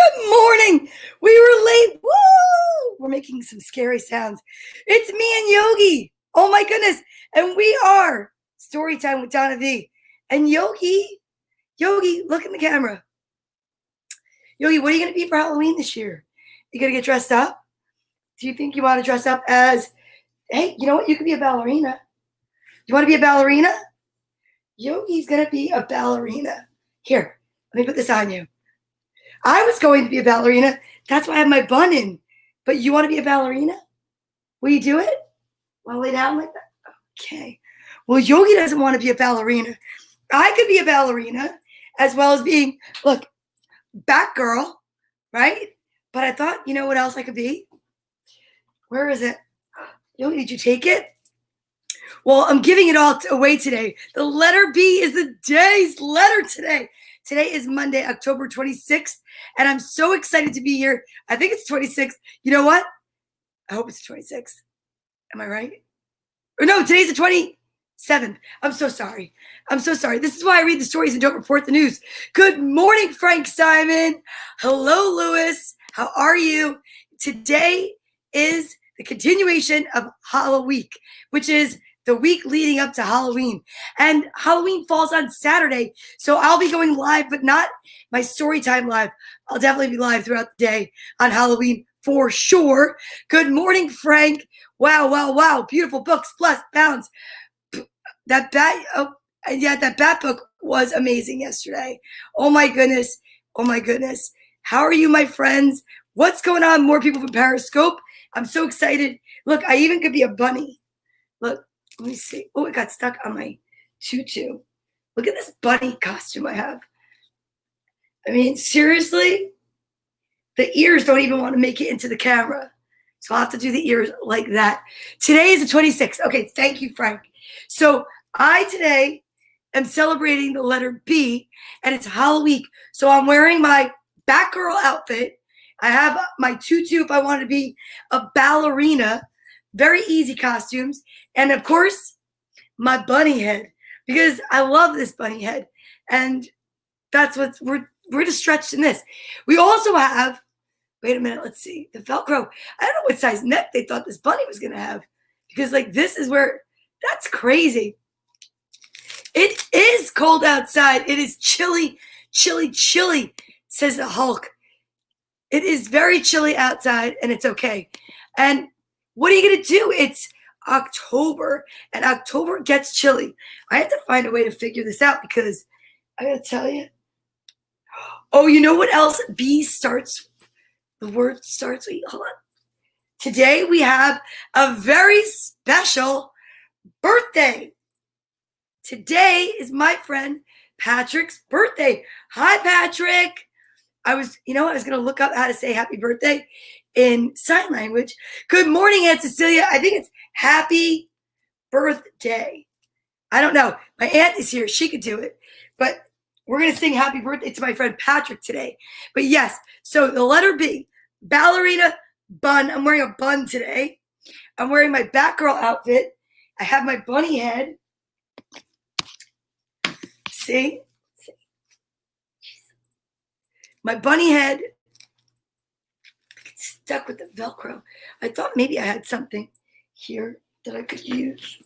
Good morning. We were late. Woo! We're making some scary sounds. It's me and Yogi. Oh my goodness. And we are story time with Donna Vee. And Yogi, look in the camera. Yogi, what are you going to be for Halloween this year? You going to get dressed up? Do you think you want to dress up as, hey, you know what? You could be a ballerina. You want to be a ballerina? Yogi's going to be a ballerina. Here, let me put this on you. I was going to be a ballerina. That's why I have my bun in. But you want to be a ballerina? Will you do it? Want to lay down like that? Okay. Well, Yogi doesn't want to be a ballerina. I could be a ballerina as well as being, look, Batgirl, right? But I thought, you know what else I could be? Where is it? Yogi, did you take it? Well, I'm giving it all away today. The letter B is the day's letter today. Today is Monday, October 26th, and I'm so excited to be here. I think it's 26th. You know what? I hope it's 26th. Am I right? Or no, today's the 27th. I'm so sorry. I'm so sorry. This is why I read the stories and don't report the news. Good morning, Frank Simon. Hello, Lewis. How are you? Today is the continuation of Halloweek, which is the week leading up to Halloween. And Halloween falls on Saturday, so I'll be going live, but not my story time live. I'll definitely be live throughout the day on Halloween for sure. Good morning, Frank. Wow, wow, wow. Beautiful books, plus bounds. That bat book was amazing yesterday. Oh my goodness. Oh my goodness. How are you, my friends? What's going on? More people from Periscope. I'm so excited. Look, I even could be a bunny. Look, let me see. Oh, it got stuck on my tutu. Look at this bunny costume I have. I mean, seriously, the ears don't even want to make it into the camera. So I'll have to do the ears like that. Today is the 26th. Okay, thank you, Frank. So I today am celebrating the letter B, and it's Halloweek. So I'm wearing my Batgirl outfit. I have my tutu if I want to be a ballerina. Very easy costumes. And of course, my bunny head, because I love this bunny head. And that's what we're just stretched in this. We also have, wait a minute, let's see, the Velcro. I don't know what size neck they thought this bunny was going to have, because like this is where, that's crazy. It is cold outside. It is chilly, chilly, chilly, says the Hulk. It is very chilly outside, and it's okay. And what are you going to do? It's October, and October gets chilly. I have to find a way to figure this out, because I got to tell you. Oh, you know what else? B starts, the word starts, wait, hold on. Today we have a very special birthday. Today is my friend Patrick's birthday. Hi, Patrick. I was going to look up how to say happy birthday in sign language. Good morning, Aunt Cecilia. I think it's happy birthday. I don't know. My aunt is here. She could do it. But we're going to sing happy birthday to my friend Patrick today. But yes, so the letter B, ballerina bun. I'm wearing a bun today. I'm wearing my Batgirl outfit. I have my bunny head. See? My bunny head gets stuck with the Velcro. I thought maybe I had something here that I could use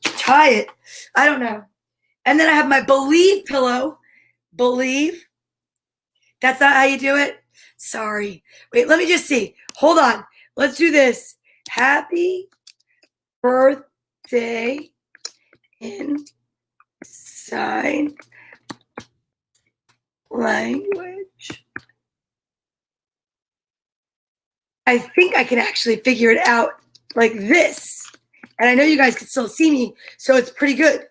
to tie it. I don't know. And then I have my Believe pillow. Believe. That's not how you do it? Sorry. Wait, let me just see. Hold on. Let's do this. Happy birthday in sign language. I think I can actually figure it out like this. And I know you guys can still see me, so it's pretty good.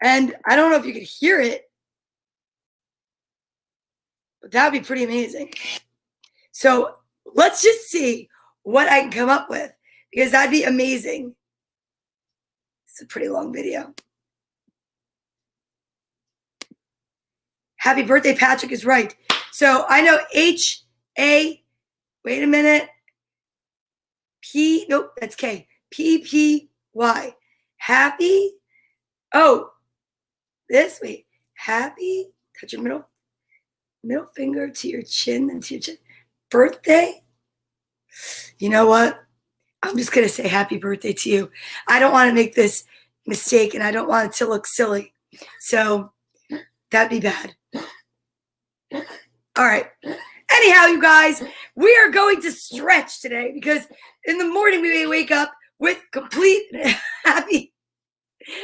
And I don't know if you could hear it, but that would be pretty amazing. So let's just see what I can come up with, because that'd be amazing. It's a pretty long video. Happy birthday, Patrick is right. So I know H-A, wait a minute. P, nope, that's K. P-P-Y. Happy, oh, this, wait. Happy, touch your middle. Middle finger to your chin and to your chin. Birthday? You know what? I'm just going to say happy birthday to you. I don't want to make this mistake and I don't want it to look silly. So that'd be bad. All right. Anyhow, you guys, we are going to stretch today because in the morning we may wake up with complete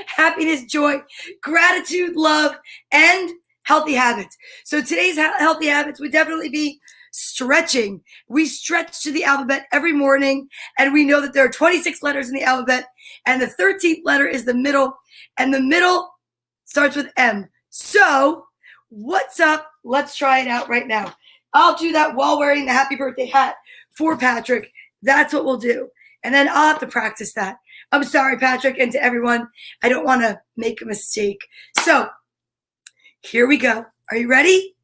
happiness, joy, gratitude, love, and healthy habits. So today's healthy habits would definitely be stretching. We stretch to the alphabet every morning, and we know that there are 26 letters in the alphabet, and the 13th letter is the middle, and the middle starts with M. So what's up? Let's try it out right now. I'll do that while wearing the happy birthday hat for Patrick. That's what we'll do. And then I'll have to practice that. I'm sorry, Patrick, and to everyone. I don't want to make a mistake. So here we go. Are you ready?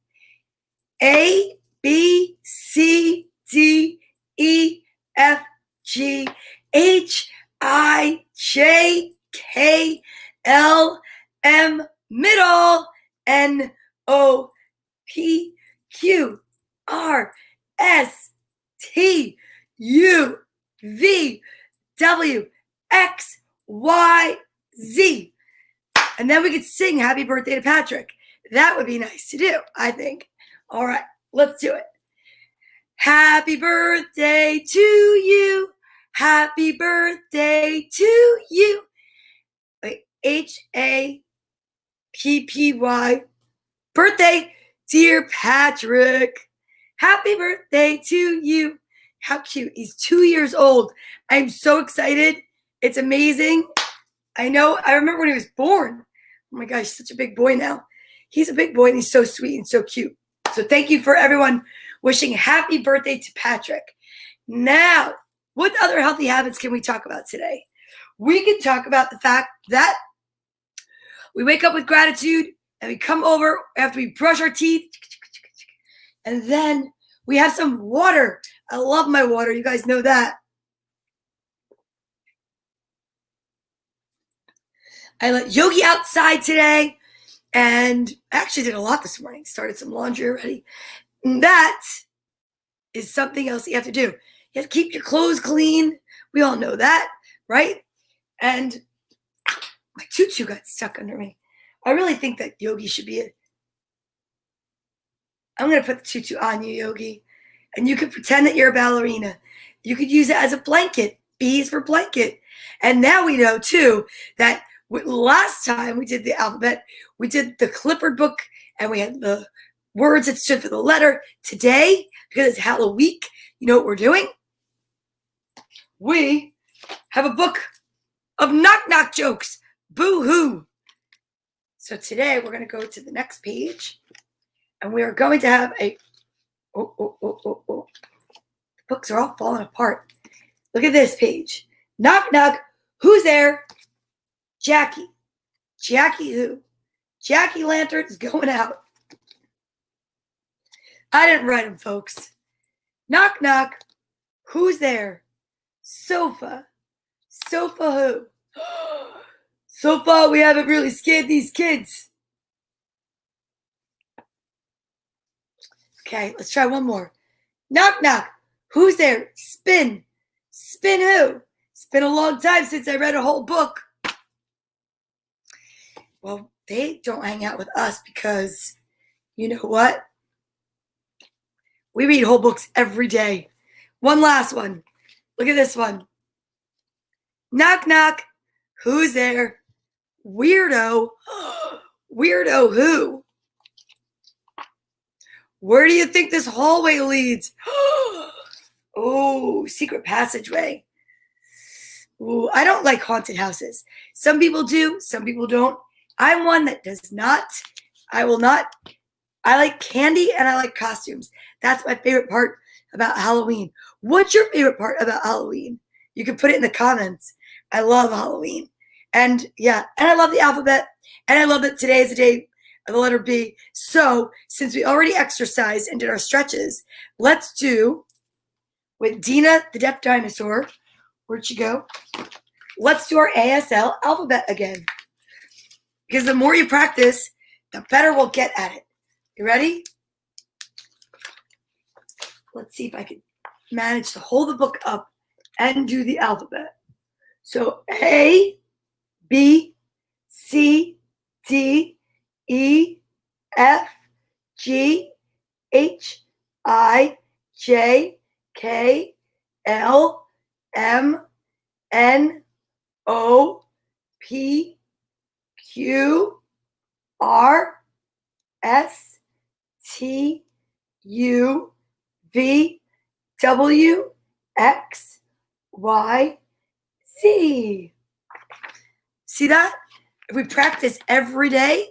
A, B, C, D, E, F, G, H, I, J, K, L, M, middle, N, O, P, Q, R, S, T, U, V, W, X, Y, Z. And then we could sing happy birthday to Patrick. That would be nice to do, I think. All right, let's do it. Happy birthday to you. Happy birthday to you. Wait, H-A-P-P-Y. Birthday, dear Patrick. Happy birthday to you. How cute. He's 2 years old. I'm so excited. It's amazing. I know. I remember when he was born. Oh my gosh, such a big boy now. He's a big boy and he's so sweet and so cute. So thank you for everyone wishing happy birthday to Patrick. Now, what other healthy habits can we talk about today? We can talk about the fact that we wake up with gratitude and we come over after we brush our teeth and then we have some water. I love my water. You guys know that. I let Yogi outside today, and I actually did a lot this morning. Started some laundry already. And that is something else you have to do. You have to keep your clothes clean. We all know that, right? And my tutu got stuck under me. I really think that Yogi should be I'm going to put the tutu on you, Yogi. And you could pretend that you're a ballerina. You could use it as a blanket. B is for blanket. And now we know, too, that last time we did the alphabet, we did the Clifford book, and we had the words that stood for the letter. Today, because it's Halloweek, you know what we're doing? We have a book of knock-knock jokes. Boo-hoo. So today, we're going to go to the next page, and we are going to have a The books are all falling apart. Look at this page. Knock, knock. Who's there? Jackie. Jackie who? Jackie Lantern's going out. I didn't write them, folks. Knock, knock. Who's there? Sofa. Sofa who? So far, we haven't really scared these kids. Okay, let's try one more. Knock, knock. Who's there? Spin. Spin who? It's been a long time since I read a whole book. Well, they don't hang out with us because, you know what? We read whole books every day. One last one. Look at this one. Knock, knock. Who's there? Weirdo. Weirdo who? Where do you think this hallway leads? Oh, secret passageway. Ooh, I don't like haunted houses. Some people do, some people don't. I'm one that does not. I will not. I like candy and I like costumes. That's my favorite part about Halloween. What's your favorite part about Halloween? You can put it in the comments. I love Halloween. And yeah, and I love the alphabet. And I love that today is the day of the letter B. So since we already exercised and did our stretches, let's do with Dina, the deaf dinosaur. Where'd she go? Let's do our ASL alphabet again. Because the more you practice, the better we'll get at it. You ready? let's see if I can manage to hold the book up and do the alphabet. So A, B, C, D, E, F, G, H, I, J, K, L, M, N, O, P, Q, R, S, T, U, V, W, X, Y, Z. See that? If we practice every day,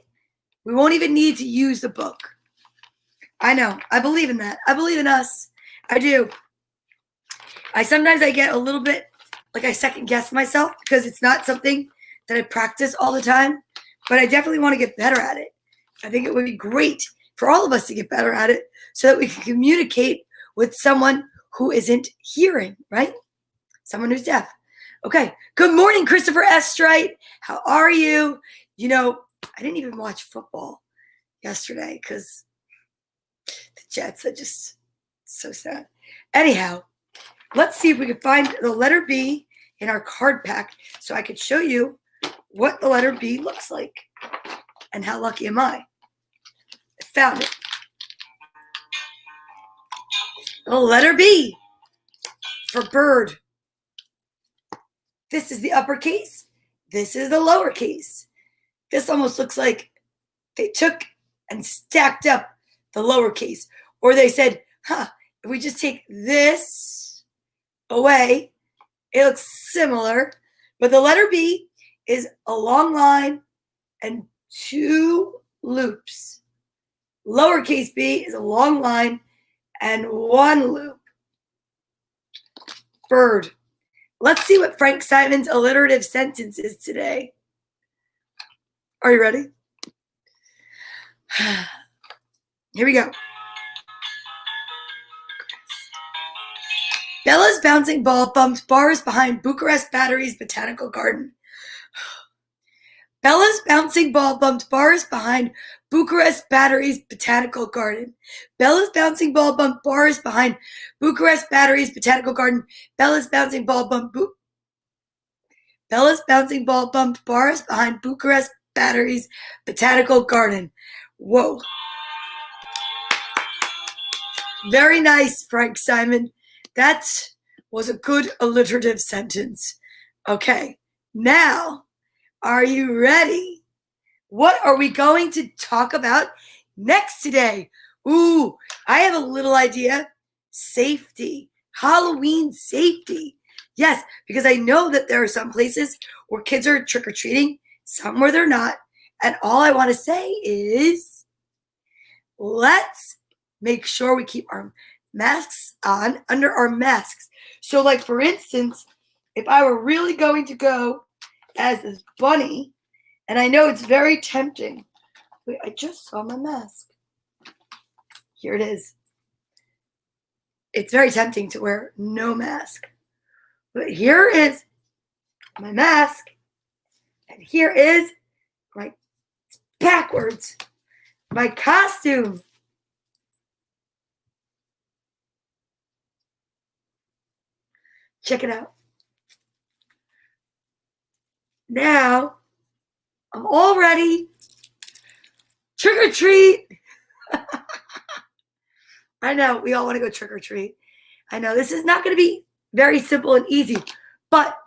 we won't even need to use the book. I know. I believe in that. I believe in us. I do. Sometimes I get a little bit like I second guess myself because it's not something that I practice all the time, but I definitely want to get better at it. I think it would be great for all of us to get better at it so that we can communicate with someone who isn't hearing, right? Someone who's deaf. Okay. Good morning, Christopher S. Strite. How are you? You know, I didn't even watch football yesterday because the Jets are just so sad. Anyhow, let's see if we can find the letter B in our card pack so I could show you what the letter B looks like. And how lucky am I? I found it. The letter B for bird. This is the uppercase. This is the lowercase. This almost looks like they took and stacked up the lowercase. Or they said, if we just take this away, it looks similar. But the letter B is a long line and two loops. Lowercase b is a long line and one loop. Bird. Let's see what Frank Simon's alliterative sentence is today. Are you ready? Here we go. Bella's bouncing ball bumped bars behind Bucharest Battery's botanical garden. Bella's bouncing ball bumped bars behind Bucharest Battery's botanical garden. Bella's bouncing ball bumped bars behind Bucharest Battery's botanical garden. Bella's bouncing ball bumped bars behind Bucharest Battery's botanical garden. Whoa. Very nice, Frank Simon. That was a good alliterative sentence. Okay, now, are you ready? What are we going to talk about next today? Ooh, I have a little idea. Safety. Halloween safety. Yes, because I know that there are some places where kids are trick-or-treating, some where they're not. And all I want to say is, let's make sure we keep our masks on under our masks. So like, for instance, if I were really going to go as this bunny, and I know it's very tempting. Wait, I just saw my mask. Here it is. It's very tempting to wear no mask. But here is my mask. And here is my backwards, my costume. Check it out. Now, I'm all ready. Trick or treat. I know, we all want to go trick or treat. I know this is not going to be very simple and easy, but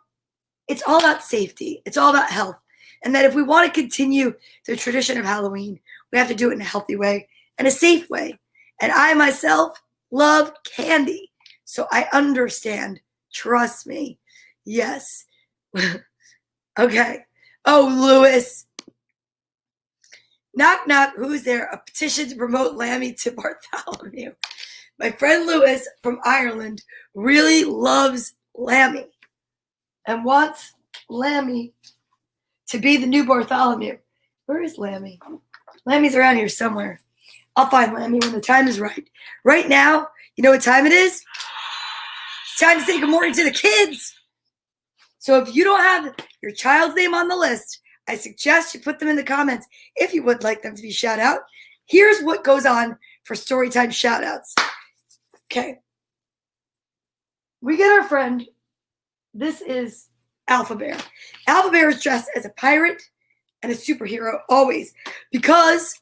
it's all about safety. It's all about health. And that if we want to continue the tradition of Halloween, we have to do it in a healthy way and a safe way. And I myself love candy. So I understand. Trust me. Yes. Okay. Oh, Lewis. Knock, knock. Who's there? A petition to promote Lammy to Bartholomew. My friend Lewis from Ireland really loves Lammy and wants Lammy to be the new Bartholomew. Where is Lammy? Lammy's around here somewhere. I'll find Lammy when the time is right. Right now, you know what time it is? It's time to say good morning to the kids. So if you don't have your child's name on the list, I suggest you put them in the comments if you would like them to be shout out. Here's what goes on for Storytime shout outs. Okay. we get our friend. This is Alpha Bear. Alpha Bear is dressed as a pirate and a superhero always because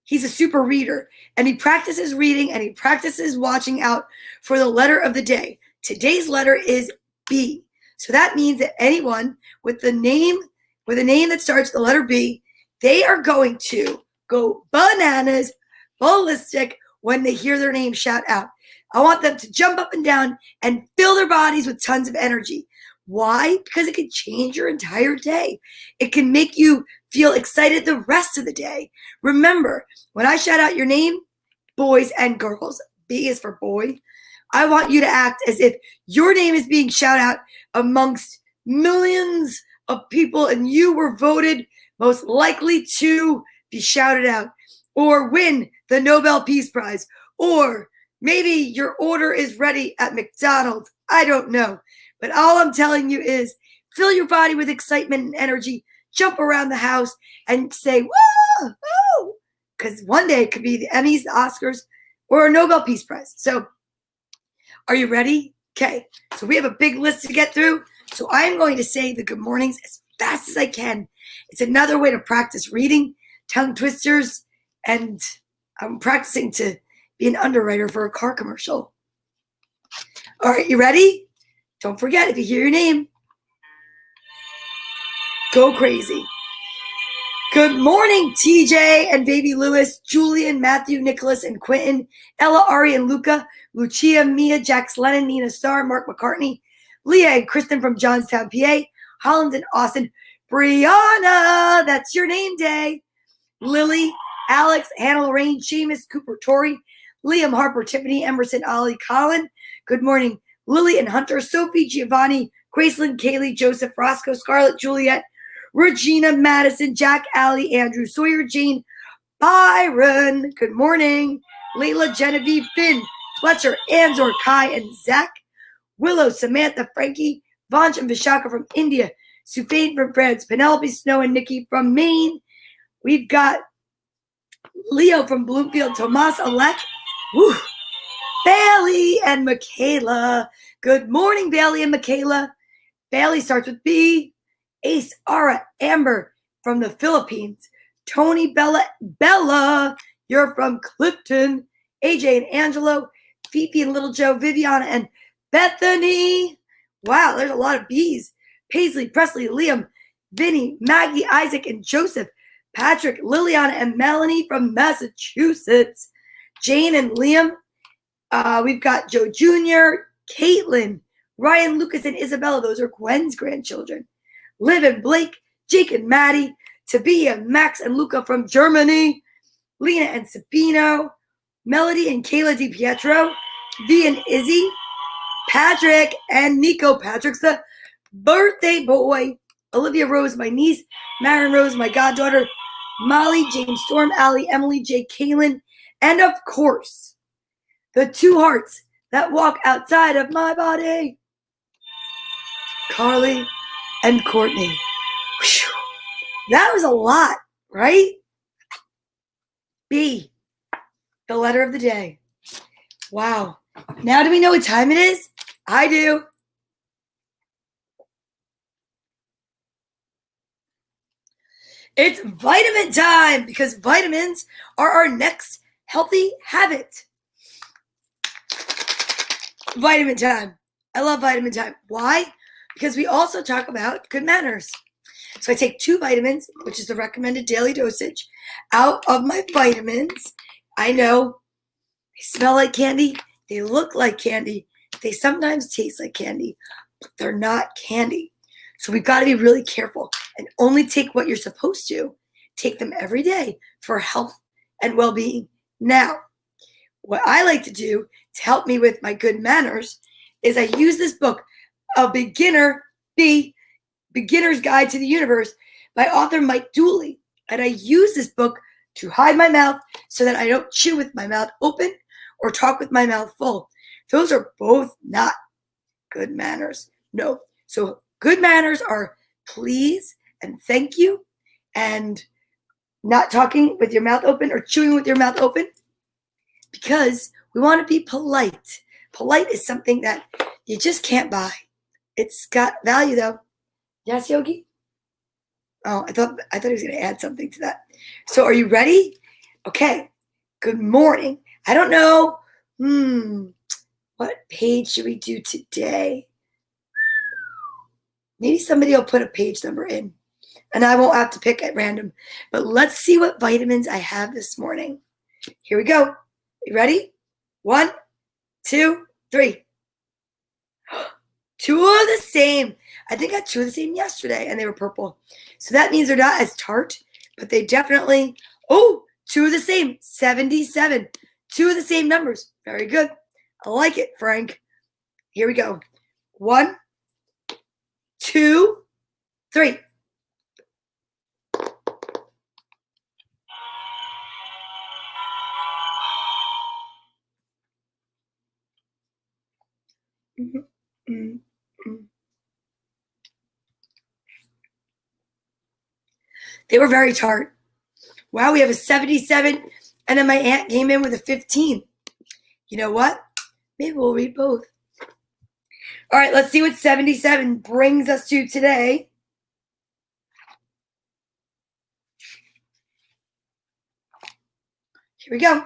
he's a super reader and he practices reading and he practices watching out for the letter of the day. Today's letter is B. So that means that anyone with a name that starts with the letter B, they are going to go bananas, ballistic when they hear their name shout out. I want them to jump up and down and fill their bodies with tons of energy. Why? Because it can change your entire day. It can make you feel excited the rest of the day. Remember, when I shout out your name, boys and girls, B is for boy, I want you to act as if your name is being shouted out amongst millions of people and you were voted most likely to be shouted out or win the Nobel Peace Prize, or maybe your order is ready at McDonald's. I don't know. But all I'm telling you is fill your body with excitement and energy, jump around the house and say, woo, woo, because one day it could be the Emmys, the Oscars, or a Nobel Peace Prize. So are you ready? Okay, so we have a big list to get through. So I'm going to say the good mornings as fast as I can. It's another way to practice reading, tongue twisters, and I'm practicing to be an underwriter for a car commercial. All right, you ready? Don't forget, if you hear your name, go crazy. Good morning, TJ and baby Lewis, Julian, Matthew, Nicholas, and Quentin, Ella, Ari, and Luca, Lucia, Mia, Jax Lennon, Nina Starr, Mark McCartney, Leah and Kristen from Johnstown, PA, Holland and Austin, Brianna, that's your name day, Lily, Alex, Hannah Lorraine, Seamus, Cooper, Tori, Liam, Harper, Tiffany, Emerson, Ollie, Colin. Good morning, Lily and Hunter, Sophie, Giovanni, Graceland, Kaylee, Joseph, Roscoe, Scarlett, Juliet, Regina, Madison, Jack, Allie, Andrew, Sawyer, Jane, Byron. Good morning, Layla, Genevieve, Finn, Fletcher, Anzor, Kai, and Zach, Willow, Samantha, Frankie, Vanch, and Vishaka from India, Sufain from France, Penelope, Snow, and Nikki from Maine. We've got Leo from Bloomfield, Tomas, Alec, woo, Bailey, and Michaela. Good morning, Bailey and Michaela. Bailey starts with B. Ace, Ara, Amber from the Philippines. Tony, Bella, you're from Clifton. AJ and Angelo, Fifi and Little Joe, Viviana and Bethany. Wow, there's a lot of B's. Paisley, Presley, Liam, Vinny, Maggie, Isaac, and Joseph. Patrick, Liliana, and Melanie from Massachusetts. Jane and Liam. We've got Joe Jr., Caitlin, Ryan, Lucas, and Isabella. Those are Gwen's grandchildren. Liv and Blake, Jake and Maddie, Tabia, Max, and Luca from Germany. Lena and Sabino, Melody and Kayla DiPietro, V and Izzy, Patrick and Nico. Patrick's the birthday boy. Olivia Rose, my niece. Marin Rose, my goddaughter. Molly, James Storm, Allie, Emily, J, Kaylin, and of course, the two hearts that walk outside of my body, Carly and Courtney. Whew. That was a lot, right? B, the letter of the day. Wow. Now do we know what time it is? I do. It's vitamin time because vitamins are our next healthy habit. Vitamin time. I love vitamin time. Why? Because we also talk about good manners. So I take 2 vitamins, which is the recommended daily dosage, out of my vitamins. I know they smell like candy. They look like candy. They sometimes taste like candy, but they're not candy. So we've got to be really careful and only take what you're supposed to. Take them every day for health and well-being. Now, what I like to do to help me with my good manners is I use this book, A Beginner's Guide to the Universe by author Mike Dooley. And I use this book to hide my mouth so that I don't chew with my mouth open or talk with my mouth full. Those are both not good manners. No. So good manners are please and thank you and not talking with your mouth open or chewing with your mouth open because we want to be polite. Polite is something that You just can't buy. It's got value though. Yes, Yogi? Oh, I thought he was going to add something to that. So are you ready? Okay. Good morning. I don't know. What page should we do today? Maybe somebody will put a page number in, and I won't have to pick at random. But let's see what vitamins I have this morning. Here we go. You ready? 1, 2, 3. 2 of the same. I think I got 2 of the same yesterday, and they were purple. So that means they're not as tart, but they definitely, 2 of the same, 77. 2 of the same numbers. Very good. I like it, Frank. Here we go. 1, 2, 3. They were very tart. Wow, we have a 77, and then my aunt came in with a 15. You know what? Maybe we'll read both. All right, let's see what 77 brings us to today. Here we go.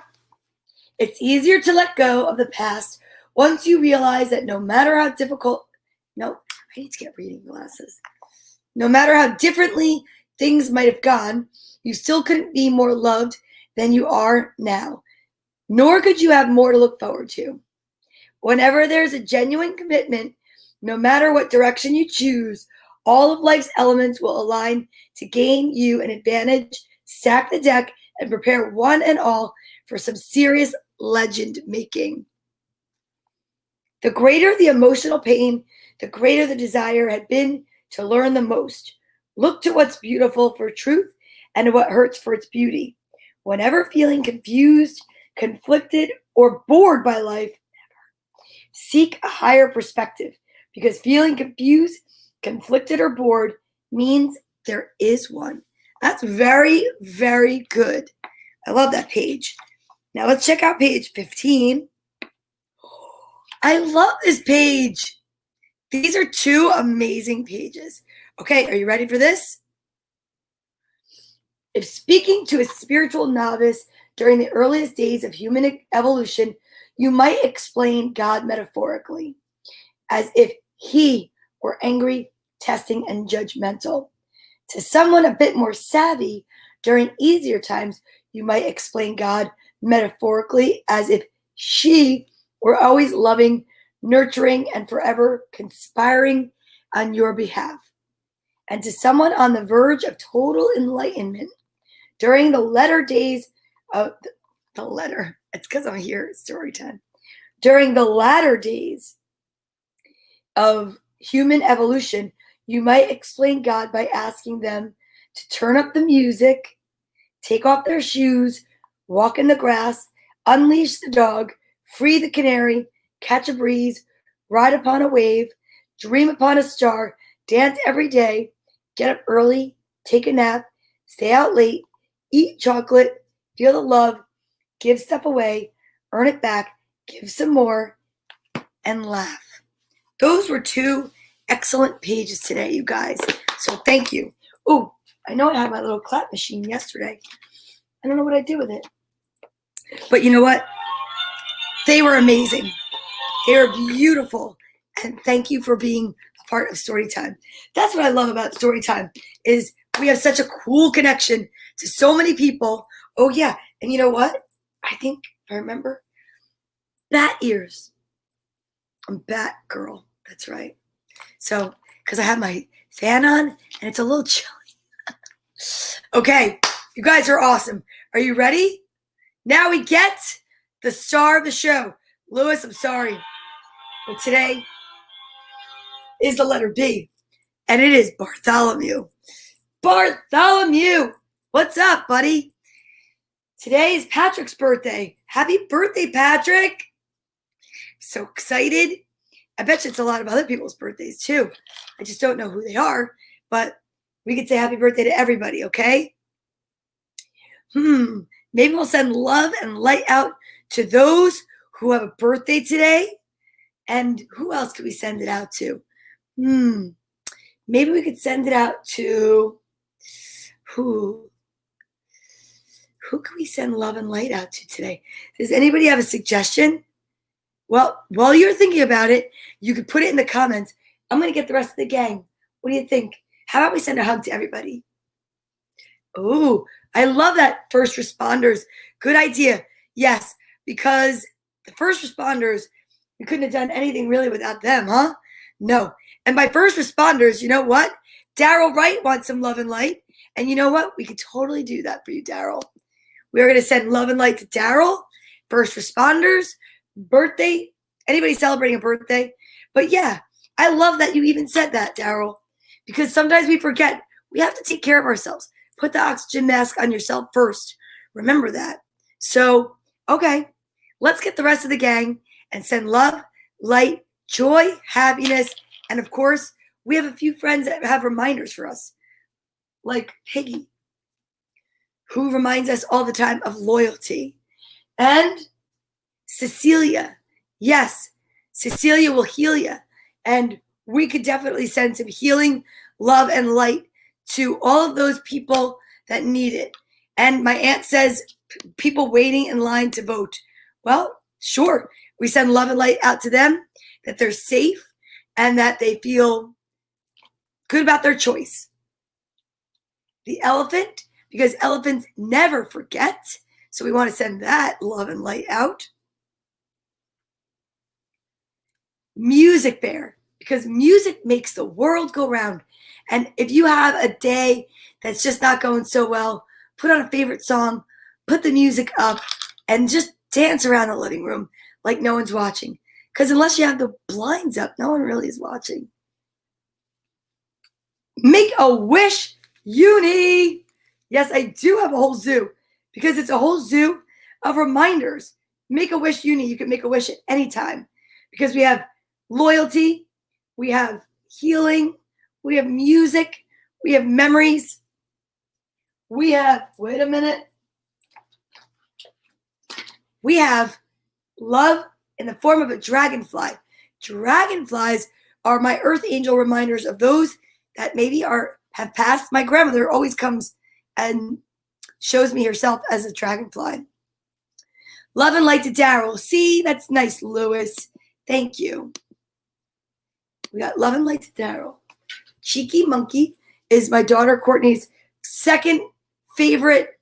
It's easier to let go of the past once you realize that no matter how difficult, I need to get reading glasses. No matter how differently things might have gone, you still couldn't be more loved than you are now, nor could you have more to look forward to. Whenever there's a genuine commitment, no matter what direction you choose, all of life's elements will align to gain you an advantage, stack the deck, and prepare one and all for some serious legend making. The greater the emotional pain, the greater the desire had been to learn the most. Look to what's beautiful for truth and to what hurts for its beauty. Whenever feeling confused, conflicted, or bored by life, seek a higher perspective, because feeling confused, conflicted, or bored means there is one. That's very, very good. I love that page. Now let's check out page 15. I love this page. These are 2 amazing pages. Okay, are you ready for this? If speaking to a spiritual novice during the earliest days of human evolution, you might explain God metaphorically, as if he were angry, testing, and judgmental. To someone a bit more savvy, during easier times, you might explain God metaphorically as if she were always loving, nurturing, and forever conspiring on your behalf. And to someone on the verge of total enlightenment, during the latter days of it's because I'm here at story time. During the latter days of human evolution, you might explain God by asking them to turn up the music, take off their shoes, walk in the grass, unleash the dog, free the canary, catch a breeze, ride upon a wave, dream upon a star, dance every day, get up early, take a nap, stay out late, eat chocolate, feel the love, give stuff away, earn it back, give some more, and laugh. Those were 2 excellent pages today, you guys. So thank you. Oh, I know I had my little clap machine yesterday. I don't know what I did with it. But you know what? They were amazing. They were beautiful. And thank you for being a part of Storytime. That's what I love about Storytime is we have such a cool connection to so many people. Oh, yeah. And you know what? I think, if I remember, bat ears. I'm Bat Girl. That's right. So, because I have my fan on and it's a little chilly. Okay, you guys are awesome. Are you ready? Now we get the star of the show. Lewis, I'm sorry, but today is the letter B, and it is Bartholomew. Bartholomew, what's up, buddy? Today is Patrick's birthday. Happy birthday, Patrick. So excited. I bet you it's a lot of other people's birthdays too. I just don't know who they are, but we could say happy birthday to everybody, okay? Maybe we'll send love and light out to those who have a birthday today And who else could we send it out to? Maybe we could send it out to who? Who can we send love and light out to today? Does anybody have a suggestion? Well, while you're thinking about it, you could put it in the comments. I'm going to get the rest of the gang. What do you think? How about we send a hug to everybody? Oh, I love that. First responders. Good idea. Yes, because the first responders, we couldn't have done anything really without them, huh? No. And by first responders, you know what? Daryl Wright wants some love and light. And you know what? We could totally do that for you, Daryl. We are going to send love and light to Daryl, first responders, birthday, anybody celebrating a birthday. But yeah, I love that you even said that, Daryl, because sometimes we forget we have to take care of ourselves. Put the oxygen mask on yourself first. Remember that. So, okay, let's get the rest of the gang and send love, light, joy, happiness. And of course, we have a few friends that have reminders for us, like Piggy, who reminds us all the time of loyalty. And Cecilia. Yes, Cecilia will heal you. And we could definitely send some healing, love, and light to all of those people that need it. And my aunt says people waiting in line to vote. Well, sure. We send love and light out to them, that they're safe and that they feel good about their choice. The elephant, because elephants never forget. So we want to send that love and light out. Music Bear, because music makes the world go round. And if you have a day that's just not going so well, put on a favorite song, put the music up, and just dance around the living room like no one's watching. Because unless you have the blinds up, no one really is watching. Make a wish, uni. Yes, I do have a whole zoo because it's a whole zoo of reminders. Make a wish, uni. You can make a wish at any time because we have loyalty, we have healing, we have music, we have memories, we have, wait a minute, we have love in the form of a dragonfly. Dragonflies are my earth angel reminders of those that maybe have passed. My grandmother always comes and shows me herself as a dragonfly. Love and light to Daryl. See, that's nice, Lewis. Thank you. We got love and light to Daryl. Cheeky Monkey is my daughter Courtney's second favorite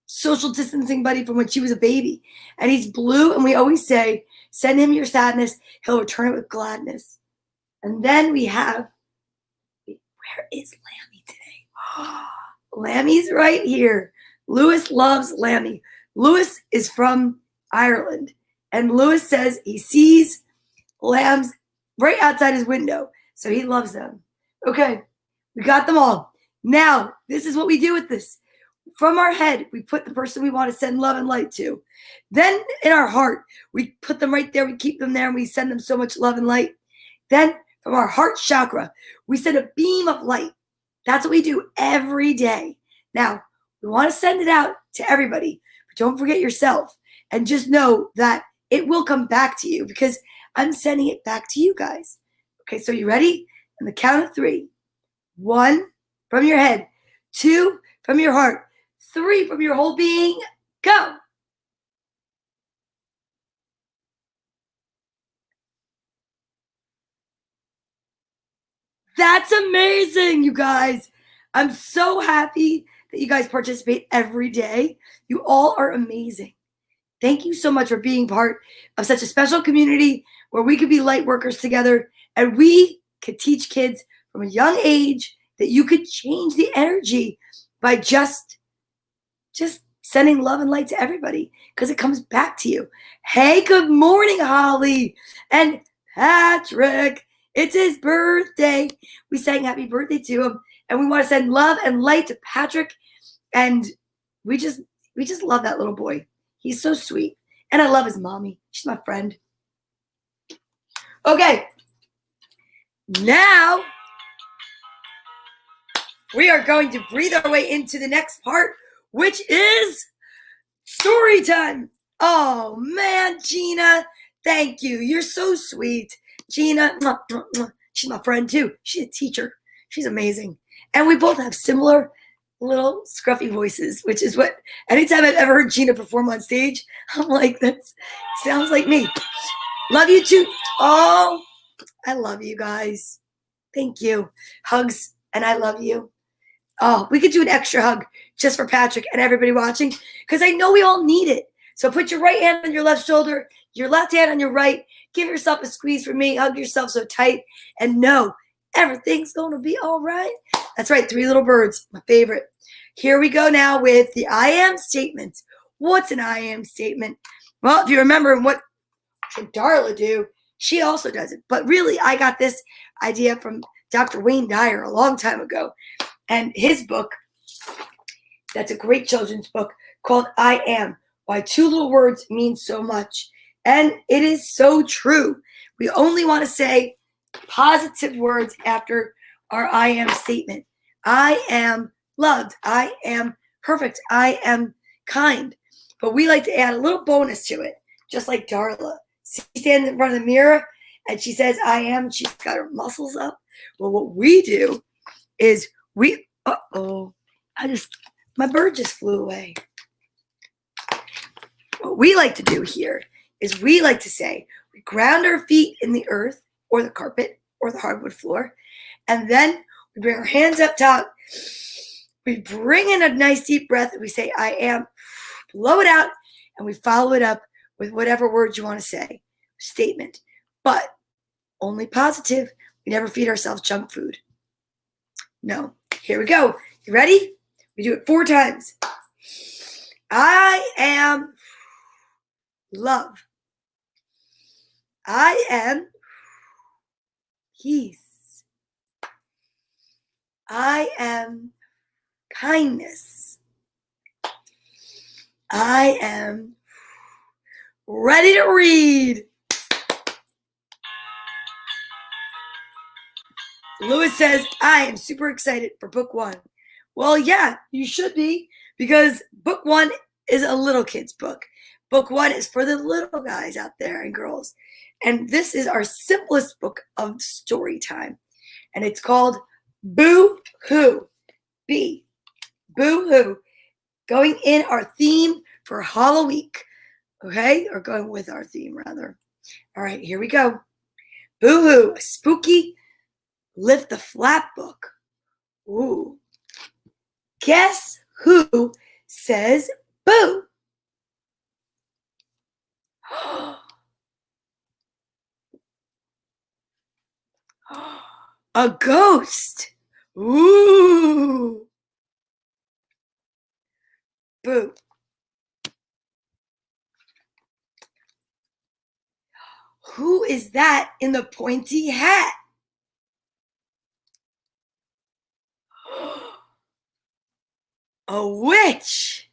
social distancing buddy from when she was a baby. And he's blue, and we always say, send him your sadness. He'll return it with gladness. And then we have, where is Lammy today? Lammy's right here. Lewis loves Lammy. Lewis is from Ireland. And Lewis says he sees lambs right outside his window. So he loves them. Okay, we got them all. Now, this is what we do with this. From our head, we put the person we want to send love and light to. Then in our heart, we put them right there. We keep them there and we send them so much love and light. Then from our heart chakra, we send a beam of light. That's what we do every day. Now, we want to send it out to everybody, but don't forget yourself. And just know that it will come back to you because I'm sending it back to you guys. Okay, so you ready? On the count of 3. 1, from your head. 2, from your heart. 3, from your whole being. Go! That's amazing, you guys. I'm so happy that you guys participate every day. You all are amazing. Thank you so much for being part of such a special community where we could be light workers together and we could teach kids from a young age that you could change the energy by just sending love and light to everybody because it comes back to you. Hey, good morning, Holly and Patrick. It's his birthday. We sang happy birthday to him and we want to send love and light to Patrick. And we just love that little boy. He's so sweet. And I love his mommy. She's my friend. Okay. Now we are going to breathe our way into the next part, which is story time. Oh, man, Gina. Thank you. You're so sweet. Gina, mwah, mwah, mwah. She's my friend too. She's a teacher. She's amazing. And we both have similar little scruffy voices, which is what, anytime I've ever heard Gina perform on stage, I'm like, that sounds like me. Love you too. Oh, I love you guys. Thank you. Hugs, and I love you. Oh, we could do an extra hug just for Patrick and everybody watching, because I know we all need it. So put your right hand on your left shoulder, your left hand on your right. Give yourself a squeeze for me. Hug yourself so tight, and know everything's going to be all right. That's right. 3 little birds, my favorite. Here we go now with the I am statement. What's an I am statement? Well, if you remember what should Darla do, she also does it. But really, I got this idea from Dr. Wayne Dyer a long time ago. And his book, that's a great children's book called I Am, Why 2 Little Words Mean So Much. And it is so true. We only want to say positive words after our I am statement. I am loved. I am perfect. I am kind. But we like to add a little bonus to it, just like Darla. She stands in front of the mirror and she says, I am. She's got her muscles up. Well, what we do is my bird just flew away. What we like to do here is we like to say, we ground our feet in the earth or the carpet or the hardwood floor, and then we bring our hands up top. We bring in a nice deep breath and we say, I am, blow it out, and we follow it up with whatever words you want to say, statement, but only positive. We never feed ourselves junk food. No. Here we go. You ready? We do it 4 times. I am love. I am peace. I am kindness. I am ready to read. Lewis says, I am super excited for book 1. Well, yeah, you should be, because book 1 is a little kid's book. Book 1 is for the little guys out there and girls. And this is our simplest book of story time. And it's called Boo Hoo. B. Boo Hoo. Going in our theme for Halloweek. Okay? Or going with our theme, rather. All right, here we go. Boo Hoo, a spooky lift the flap book. Ooh. Guess who says boo? A ghost. Ooh. Boo. Who is that in the pointy hat? A witch.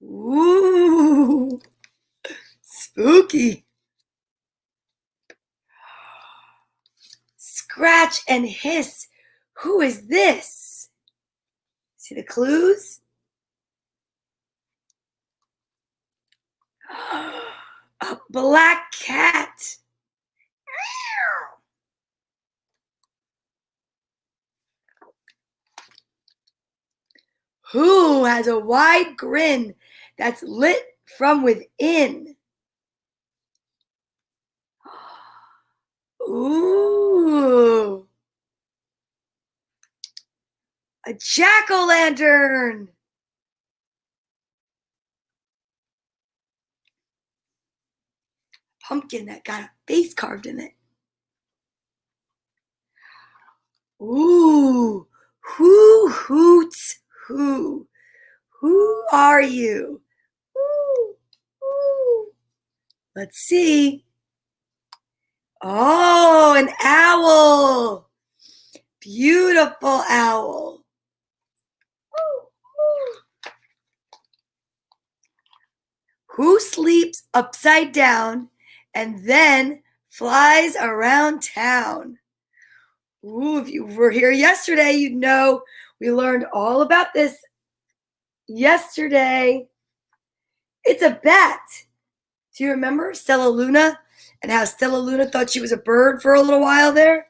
Ooh. Spooky. Scratch and hiss. Who is this? See the clues? A black cat. Who has a wide grin that's lit from within? Ooh. A jack-o'-lantern. Pumpkin that got a face carved in it. Ooh. Who hoots who? Who are you? Ooh. Ooh. Let's see. Oh, an owl. Beautiful owl. Who sleeps upside down and then flies around town? Ooh, if you were here yesterday, you'd know we learned all about this yesterday. It's a bat. Do you remember Stella Luna And how Stella Luna thought she was a bird for a little while there.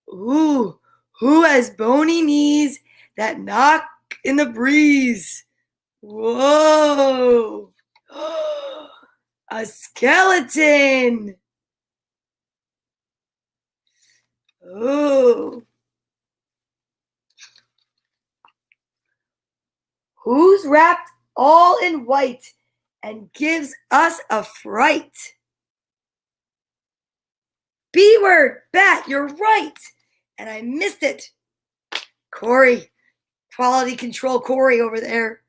Ooh, who has bony knees that knock in the breeze? Whoa. A skeleton. Ooh. Who's wrapped all in white and gives us a fright? B word, bat, you're right. And I missed it. Corey, quality control Corey over there.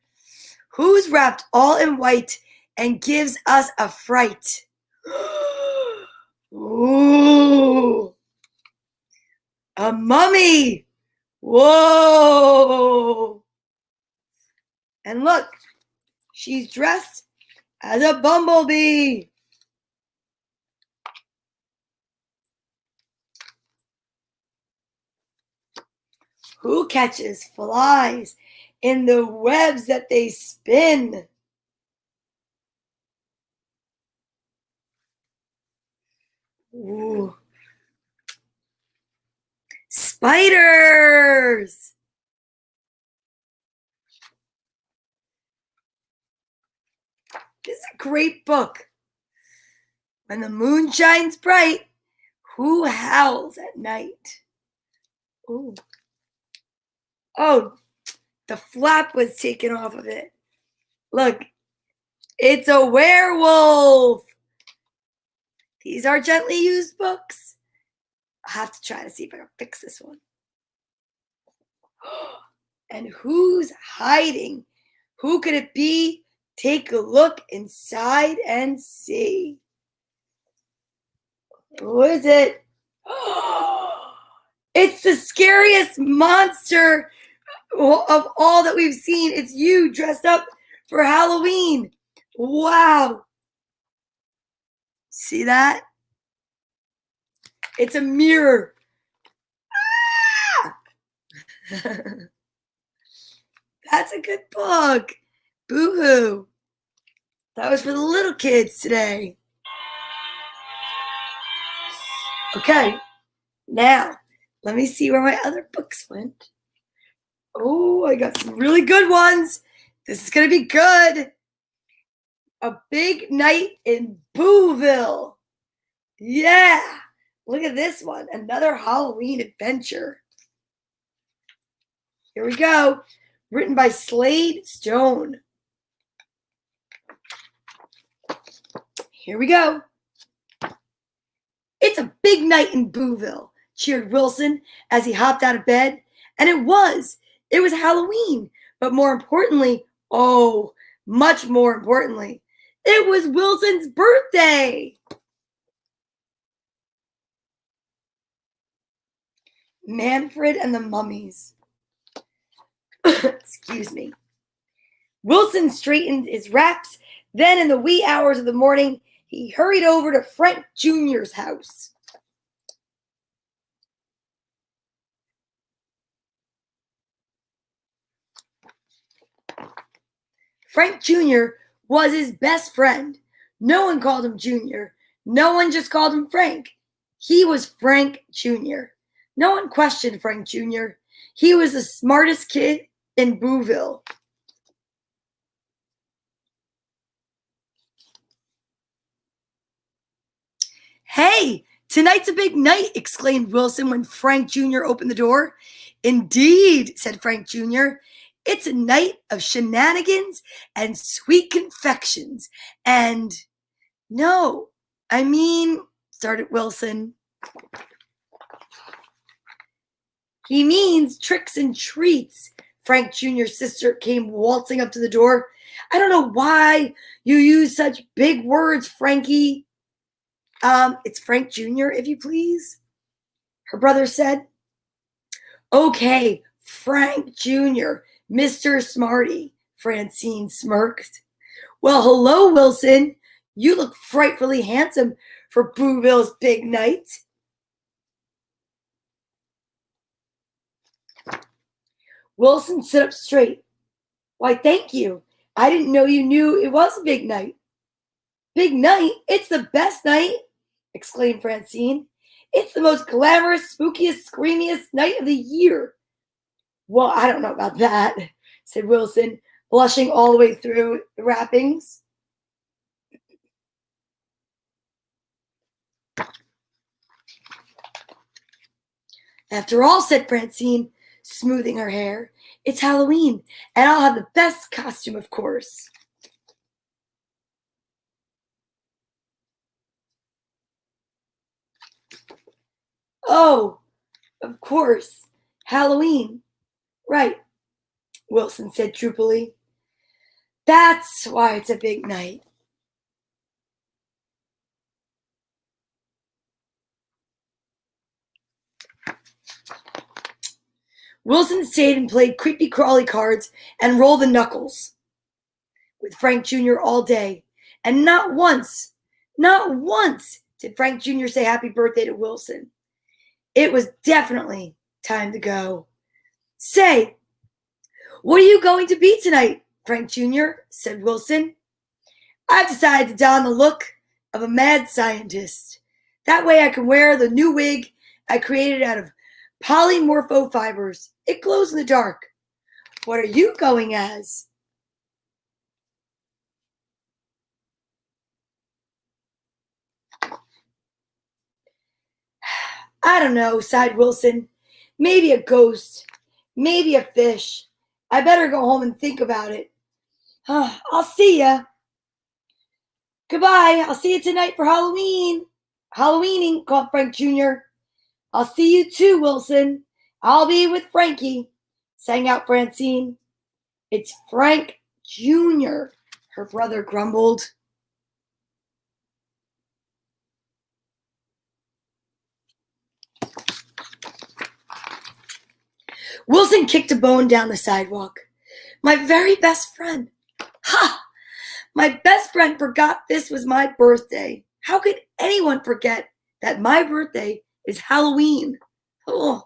Who's wrapped all in white and gives us a fright? Ooh. A mummy. Whoa. And look, she's dressed as a bumblebee. Who catches flies in the webs that they spin? Ooh. Spiders. This is a great book. When the moon shines bright, who howls at night? Ooh. Oh, the flap was taken off of it. Look, it's a werewolf. These are gently used books. I'll have to try to see if I can fix this one. And who's hiding? Who could it be? Take a look inside and see. Who is it? It's the scariest monster of all that we've seen. It's you dressed up for Halloween. Wow. See that? It's a mirror. Ah! That's a good book. Boo-hoo. That was for the little kids today. Okay, now let me see where my other books went. Oh, I got some really good ones. This is going to be good. A Big Night in Booville. Yeah. Look at this one. Another Halloween adventure. Here we go. Written by Slade Stone. Here we go. It's a big night in Booville, cheered Wilson as he hopped out of bed. And it was Halloween. But more importantly, oh, much more importantly, it was Wilson's birthday. Manfred and the Mummies. Excuse me. Wilson straightened his wraps. Then in the wee hours of the morning, he hurried over to Frank Jr.'s house. Frank Jr. was his best friend. No one called him Jr. No one just called him Frank. He was Frank Jr. No one questioned Frank Jr. He was the smartest kid in Booville. Hey, tonight's a big night, exclaimed Wilson when Frank Jr. opened the door. Indeed, said Frank Jr. It's a night of shenanigans and sweet confections. And no, I mean, started Wilson. He means tricks and treats. Frank Jr.'s sister came waltzing up to the door. I don't know why you use such big words, Frankie. It's Frank Jr., if you please, her brother said. Okay, Frank Jr., Mr. Smarty, Francine smirked. Well, hello, Wilson. You look frightfully handsome for Booville's big night. Wilson stood up straight. Why, thank you. I didn't know you knew it was a big night. Big night? It's the best night, exclaimed Francine. It's the most glamorous, spookiest, screamiest night of the year. Well, I don't know about that, said Wilson, blushing all the way through the wrappings. After all, said Francine, smoothing her hair, it's Halloween, and I'll have the best costume, of course. Oh, of course, Halloween. Right, Wilson said droopily. That's why it's a big night. Wilson stayed and played creepy crawly cards and roll the knuckles with Frank Jr. all day. And not once did Frank Jr. say happy birthday to Wilson. It was definitely time to go. Say, what are you going to be tonight, Frank Jr.? Said Wilson. I've decided to don the look of a mad scientist. That way I can wear the new wig I created out of polymorpho fibers. It glows in the dark. What are you going as? I don't know, sighed Wilson. Maybe a ghost. Maybe a fish. I better go home and think about it. I'll see ya. Goodbye. I'll see you tonight for Halloween. Halloweening, called Frank Jr. I'll see you too, Wilson. I'll be with Frankie, sang out Francine. It's Frank Jr., her brother grumbled. Wilson kicked a bone down the sidewalk. My very best friend. Ha! My best friend forgot this was my birthday. How could anyone forget that my birthday is Halloween? Oh,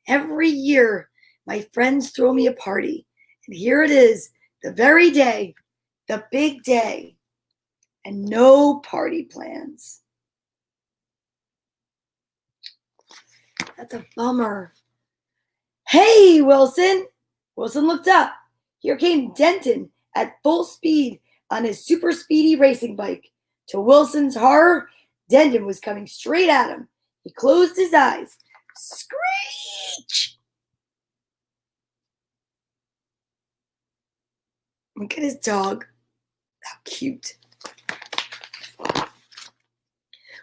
every year, my friends throw me a party. And here it is, the very day, the big day, and no party plans. That's a bummer. Hey, Wilson! Wilson looked up. Here came Denton at full speed on his super speedy racing bike. To Wilson's horror, Denton was coming straight at him. He closed his eyes. Screech! Look at his dog. How cute.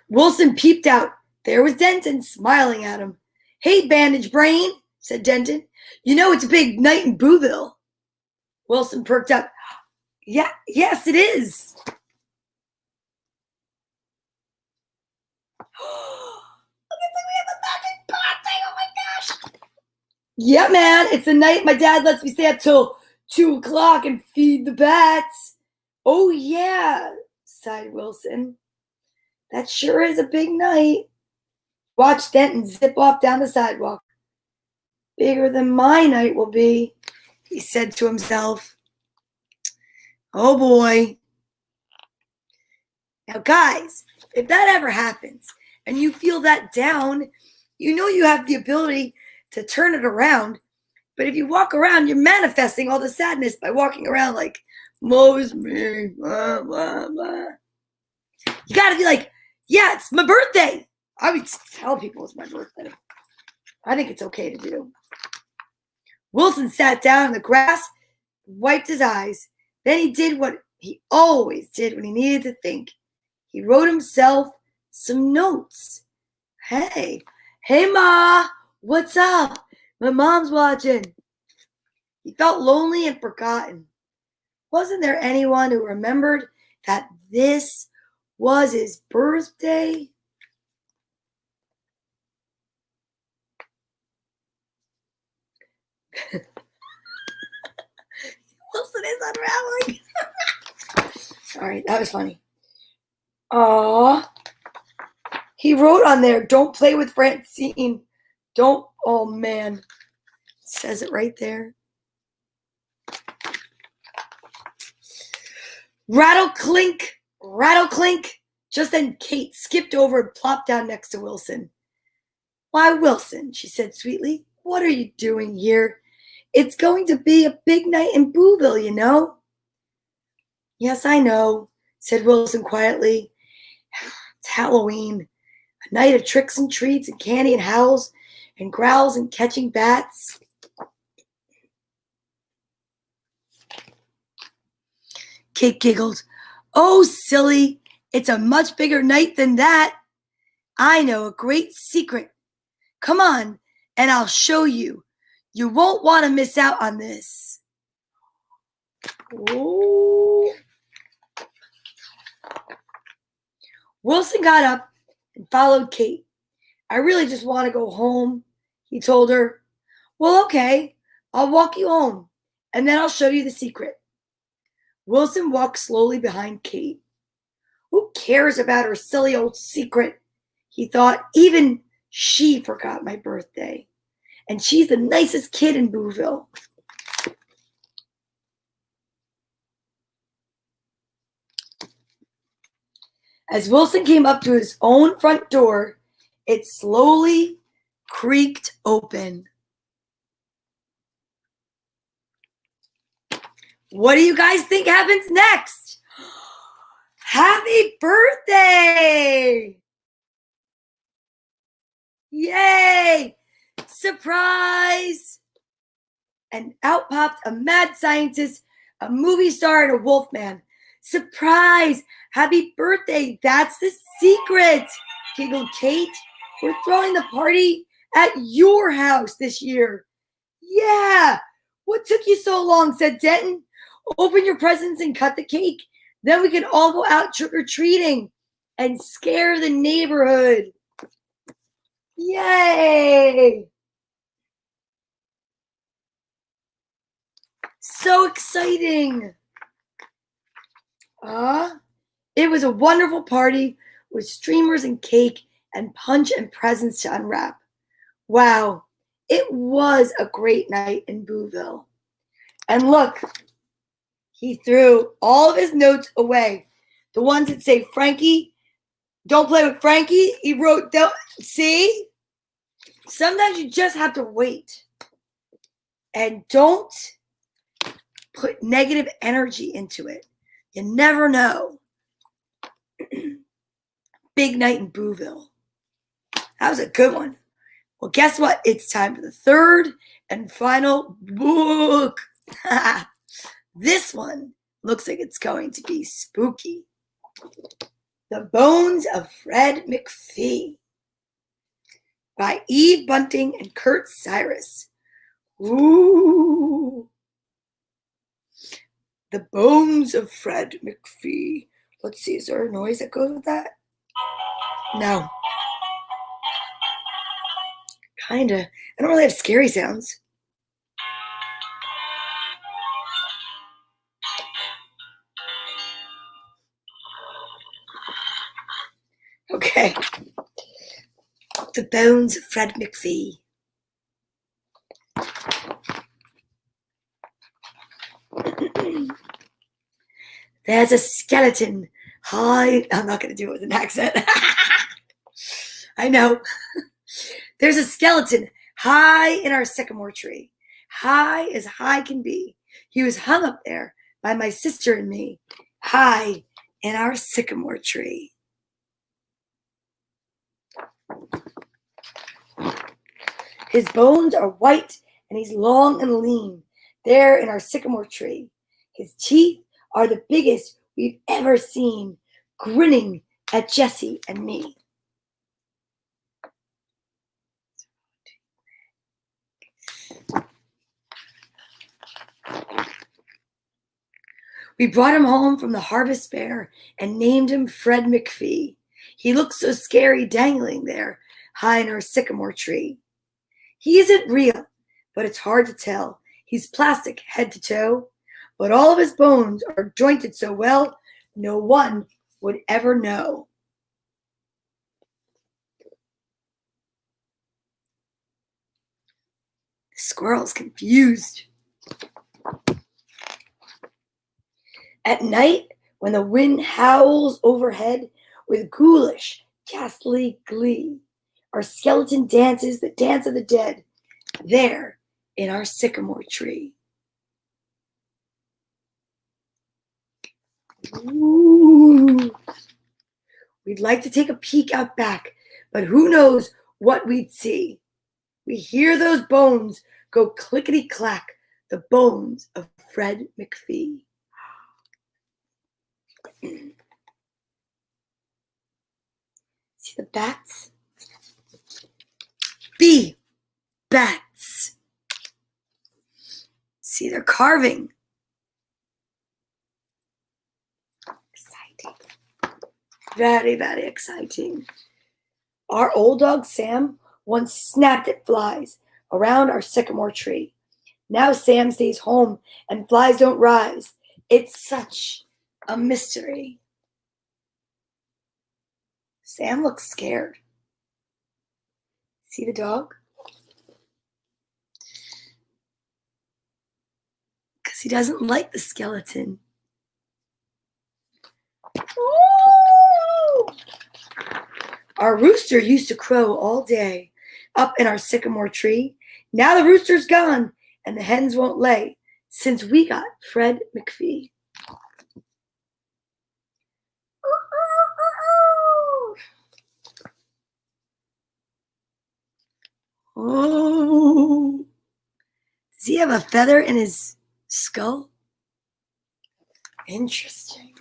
Wilson peeped out. There was Denton smiling at him. Hey, bandage brain, said Denton. You know it's a big night in Booville. Wilson perked up. Yeah, yes, it is. Look at we have a magic pot thing. Oh my gosh. Yeah, man, it's the night my dad lets me stay up till 2 o'clock and feed the bats. Oh yeah, sighed Wilson. That sure is a big night. Watch Denton zip off down the sidewalk. Bigger than my night will be, he said to himself. Oh boy. Now, guys, if that ever happens and you feel that down, you know you have the ability to turn it around. But if you walk around, you're manifesting all the sadness by walking around like, woe is me, blah, blah, blah. You got to be like, yeah, it's my birthday. I would tell people it's my birthday. I think it's okay to do. Wilson sat down in the grass, wiped his eyes. Then he did what he always did when he needed to think. He wrote himself some notes. Hey, Ma, what's up? My mom's watching. He felt lonely and forgotten. Wasn't there anyone who remembered that this was his birthday? Wilson is unraveling. Sorry, that was funny. Aw. He wrote on there, don't play with Francine. Don't, oh man. It says it right there. Rattle clink, Rattle clink! Just then Kate skipped over and plopped down next to Wilson. Why, Wilson, she said sweetly, what are you doing here? It's going to be a big night in Booville, you know. Yes, I know, said Wilson quietly. It's Halloween, a night of tricks and treats and candy and howls and growls and catching bats. Kate giggled. Oh, silly, it's a much bigger night than that. I know a great secret. Come on, and I'll show you. You won't want to miss out on this. Oh. Wilson got up and followed Kate. I really just want to go home, he told her. Well, okay, I'll walk you home, and then I'll show you the secret. Wilson walked slowly behind Kate. Who cares about her silly old secret? He thought. Even she forgot my birthday. And she's the nicest kid in Booville. As Wilson came up to his own front door, it slowly creaked open. What do you guys think happens next? Happy birthday! Yay! Surprise! And out popped a mad scientist, a movie star, and a wolfman. Surprise! Happy birthday! That's the secret! Giggled Kate. We're throwing the party at your house this year. Yeah! What took you so long? Said Denton. Open your presents and cut the cake. Then we can all go out trick-or-treating and scare the neighborhood. Yay! So exciting. It was a wonderful party with streamers and cake and punch and presents to unwrap. Wow, it was a great night in Booville. And look, he threw all of his notes away. The ones that say Frankie, don't play with Frankie, he wrote down. See? Sometimes you just have to wait. And don't put negative energy into it. You never know. Big night in Booville. That was a good one. Well, guess what? It's time for the third and final book. This one looks like it's going to be spooky. The Bones of Fred McPhee by Eve Bunting and Kurt Cyrus. Ooh. The Bones of Fred McPhee. Let's see, is there a noise that goes with that? No. Kinda. I don't really have scary sounds. Okay. The Bones of Fred McPhee. There's a skeleton high. I'm not going to do it with an accent. I know. There's a skeleton high in our sycamore tree. High as high can be. He was hung up there by my sister and me. High in our sycamore tree. His bones are white and he's long and lean. There in our sycamore tree. His teeth are the biggest we've ever seen, grinning at Jessie and me. We brought him home from the harvest fair and named him Fred McPhee. He looks so scary dangling there, high in our sycamore tree. He isn't real, but it's hard to tell. He's plastic head to toe, but all of his bones are jointed so well, no one would ever know. The squirrel's confused. At night, when the wind howls overhead with ghoulish, ghastly glee. Our skeleton dances the dance of the dead there in our sycamore tree. Ooh. We'd like to take a peek out back, but who knows what we'd see. We hear those bones go clickety-clack, the bones of Fred McPhee. See the bats? B. Bats. See, they're carving. Exciting. Very, very exciting. Our old dog Sam once snapped at flies around our sycamore tree. Now Sam stays home and flies don't rise. It's such a mystery. Sam looks scared. See the dog? Because he doesn't like the skeleton. Ooh! Our rooster used to crow all day up in our sycamore tree. Now the rooster's gone and the hens won't lay since we got Fred McPhee. Oh, does he have a feather in his skull? Interesting.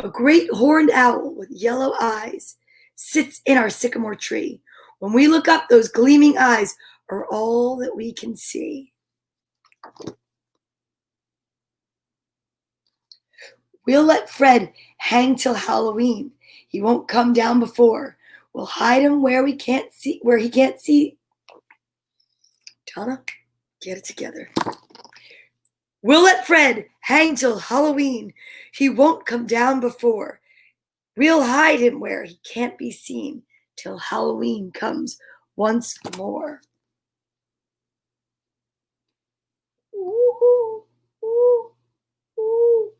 A great horned owl with yellow eyes sits in our sycamore tree. When we look up, those gleaming eyes are all that we can see. We'll let Fred hang till Halloween. He won't come down before. We'll hide him where he can't see. Donna, get it together. We'll let Fred hang till Halloween. He won't come down before. We'll hide him where he can't be seen till Halloween comes once more. Ooh, ooh, ooh.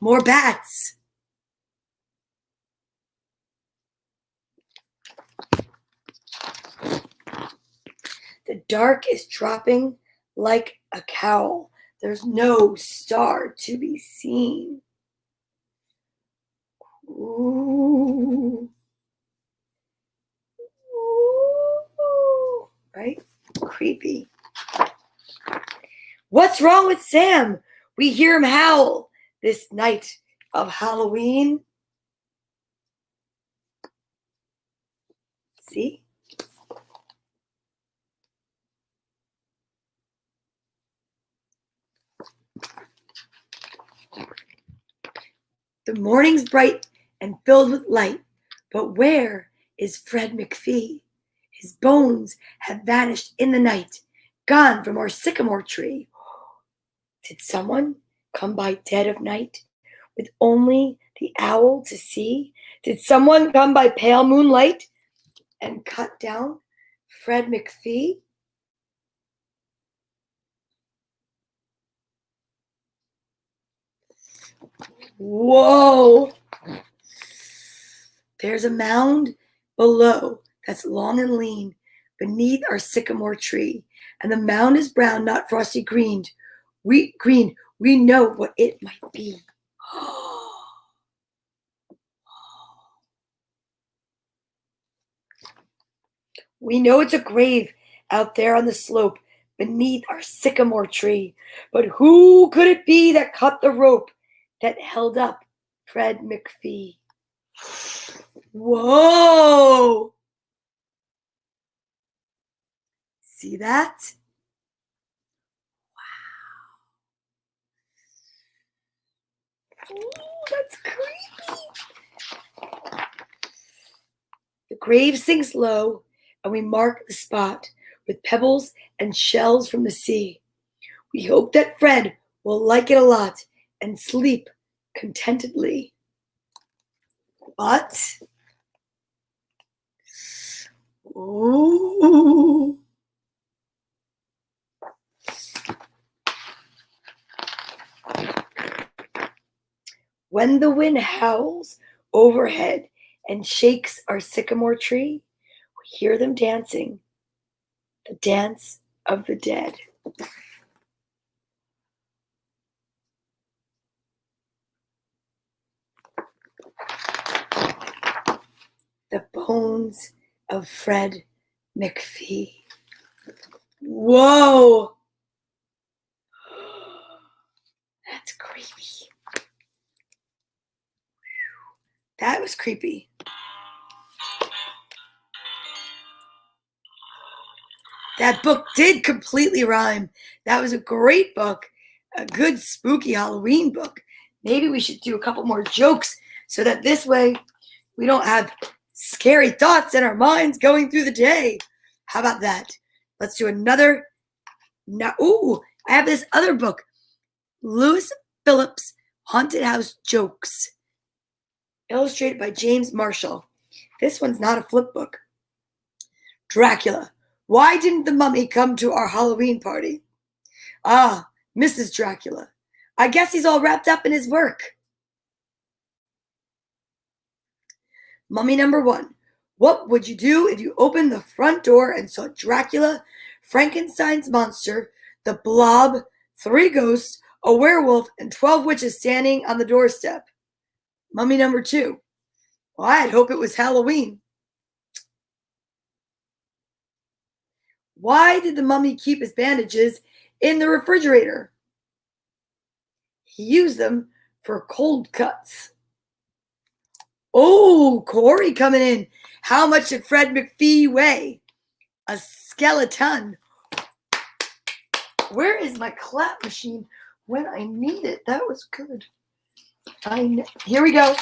More bats. The dark is dropping like a cowl. There's no star to be seen. Ooh. Ooh. Right? Creepy. What's wrong with Sam? We hear him howl this night of Halloween. See? The morning's bright and filled with light, but where is Fred McPhee? His bones have vanished in the night, gone from our sycamore tree. Did someone come by dead of night with only the owl to see? Did someone come by pale moonlight and cut down Fred McPhee? Whoa! There's a mound below that's long and lean beneath our sycamore tree, and the mound is brown, not frosty green. We know what it might be. We know it's a grave out there on the slope beneath our sycamore tree. But who could it be that cut the rope that held up Fred McPhee? Whoa! See that? Wow. Ooh, that's creepy. The grave sinks low, and we mark the spot with pebbles and shells from the sea. We hope that Fred will like it a lot and sleep contentedly. But, ooh, When the wind howls overhead and shakes our sycamore tree, we hear them dancing, the dance of the dead. The bones of Fred McPhee. Whoa! That's creepy. That was creepy. That book did completely rhyme. That was a great book. A good spooky Halloween book. Maybe we should do a couple more jokes so that this way we don't have scary thoughts in our minds going through the day. How about that? Let's do another. Now, ooh, I have this other book. Lewis Phillips' Haunted House Jokes. Illustrated by James Marshall. This one's not a flip book. Dracula. Why didn't the mummy come to our Halloween party? Ah, Mrs. Dracula. I guess he's all wrapped up in his work. Mummy number 1. What would you do if you opened the front door and saw Dracula, Frankenstein's monster, the Blob, 3 ghosts, a werewolf, and 12 witches standing on the doorstep? Mummy number 2. Well, I'd hope it was Halloween. Why did the mummy keep his bandages in the refrigerator? He used them for cold cuts. Oh, Corey coming in. How much did Fred McPhee weigh? A skeleton. Where is my clap machine when I need it? That was good. Here we go.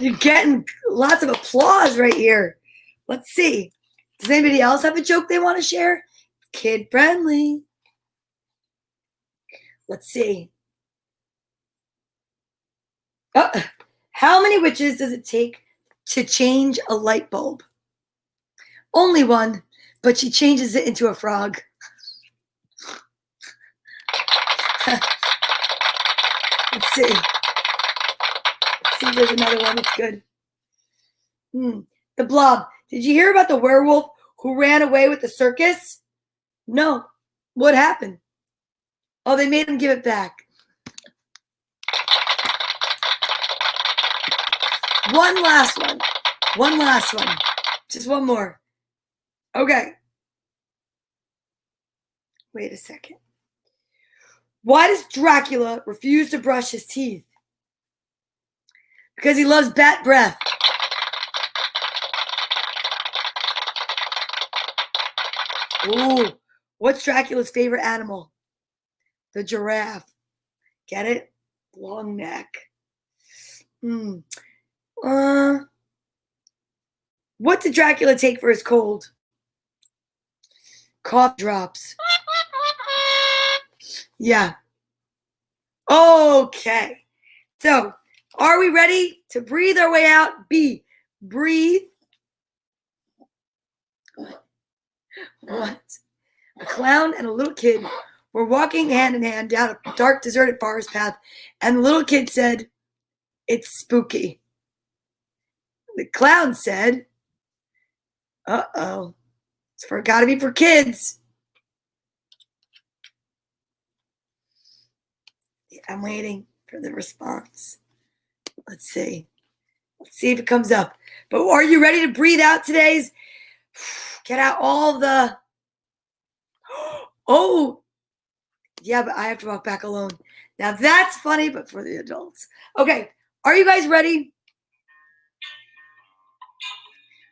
You're getting lots of applause right here. Let's see. Does anybody else have a joke they want to share? Kid friendly. Let's see. How many witches does it take to change a light bulb? Only one, but she changes it into a frog. Let's see. See if there's another one that's good. The Blob. Did you hear about the werewolf who ran away with the circus? No. What happened? Oh, they made him give it back. One last one. Just one more. Okay. Wait a second. Why does Dracula refuse to brush his teeth? Because he loves bat breath. Ooh, what's Dracula's favorite animal? The giraffe. Get it? Long neck. What did Dracula take for his cold? Cough drops. Yeah. Okay. So, are we ready to breathe our way out? B. Breathe. What? A clown and a little kid were walking hand in hand down a dark, deserted forest path, and the little kid said, "It's spooky." The clown said, "Uh-oh, it's gotta be for kids." I'm waiting for the response. Let's see. Let's see if it comes up. But are you ready to breathe out today's? Get out all the... Oh, yeah, but I have to walk back alone. Now that's funny, but for the adults. Okay, are you guys ready?